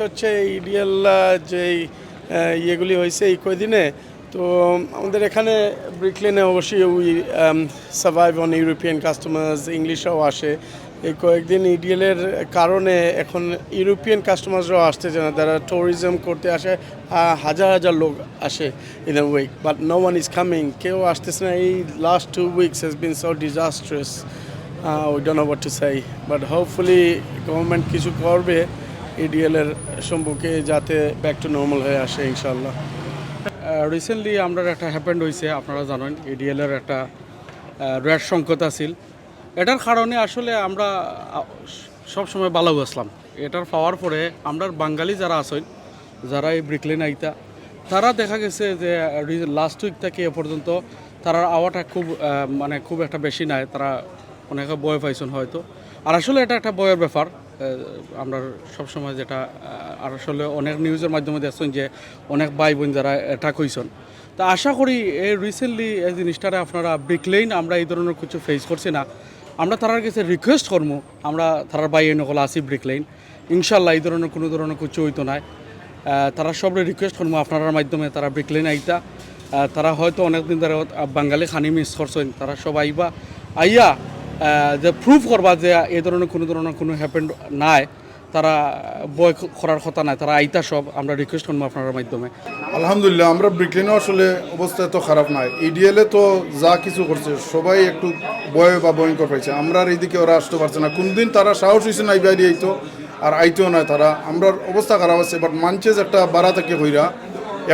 একটা হচ্ছে ইডিএল যেই ইয়েগুলি হয়েছে এই কয়দিনে, তো আমাদের এখানে ব্রিকলেনে অবশ্যই we survive on European customers, ইংলিশরাও আসে। এই কয়েকদিন ইডিএলের কারণে এখন ইউরোপিয়ান কাস্টমার্সরাও আসতেছে না, তারা ট্যুরিজম করতে আসে, হাজার হাজার লোক আসে in a week, but no one is coming, কেউ আসতেছে না। এই last 2 weeks has been so disastrous, we don't know what to say, but hopefully government কিছু করবে ইডিএলের সম্পর্কে, যাতে ব্যাক টু নর্মাল হয়ে আসে ইনশাল্লাহ। রিসেন্টলি আমরা একটা হ্যাপেন্ড হয়েছে, আপনারা জানেন এডিএলের একটা রেড সংকট আছিল। এটার কারণে আসলে আমরা সব সময় ভালো গেছিলাম। এটার পাওয়ার পরে আমরা বাঙালি যারা আছেন, যারা এই ব্রিকলেন আইতা, তারা দেখা গেছে যে লাস্ট উইক থেকে এ পর্যন্ত তারা আওয়াটা খুব একটা বেশি নাই, তারা অনেকে বয় পাইছেন হয়তো। আর আসলে এটা একটা বয়ের ব্যাপার, আমরা সবসময় যেটা আর আসলে অনেক নিউজের মাধ্যমে দেখছেন যে অনেক ভাই বোন যারা অ্যাটাক হয়েছেন। তা আশা করি এই রিসেন্টলি এই জিনিসটারে আপনারা ব্রিকলেন আমরা এই ধরনের কিছু ফেস করছি না, আমরা তার কাছে রিকোয়েস্ট করবো, আমরা তার বাইরে নকল আসি ব্রিকলেন ইনশাল্লাহ এই ধরনের কোনো কিছু হইতো নাই। তারা সবরে রিকোয়েস্ট করবো আপনার মাধ্যমে তারা ব্রিকলেন আইতা, তারা হয়তো অনেক দিন ধরে বাঙালি খানি মিস করছেন, তারা সব আইবা আইয়া যে প্রুফ করবা যে এই ধরনের কোনো হ্যাপেন্ড নাই, তারা বয় করার কথা নাই, তারা আইতা সব আমরা রিকোয়েস্ট করবো আপনার মাধ্যমে। আলহামদুলিল্লাহ, আমরা ব্রিকলেনও আসলে অবস্থা তো খারাপ নাই, ইডিএলে তো যা কিছু করছে সবাই একটু ভয় বা ভয়ঙ্কর পাইছে। আমরা আর এইদিকে ওরা আসতে পারছে না, কোনদিন তারা সাহস হয়েছে না বাইরে আইতো, আর আইতেও নয় তারা। আমরা অবস্থা খারাপ আছে, বাট মানছে যে একটা বাড়া থেকে হইরা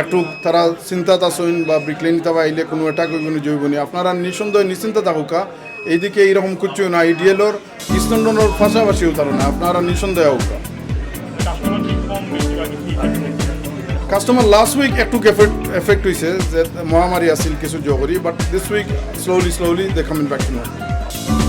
একটু তারা চিন্তাত আসইন বা ব্রিকলেন তাবা আইলে কোনো এটা কোনো জৈবনি আপনারা নিঃসন্দেহ নিশ্চিন্তা থাকুকা। এইদিকে এইরকম কিছু না, ইডিএলর ইস্টন্ডনের পাশাপাশিও তারা না, আপনারা নিঃসন্দেহ হোকা। কাস্টমার লাস্ট উইক একটু এফেক্ট হয়েছে যে মহামারী আসছিল কিছু জগরি, but this week slowly they coming back to normal.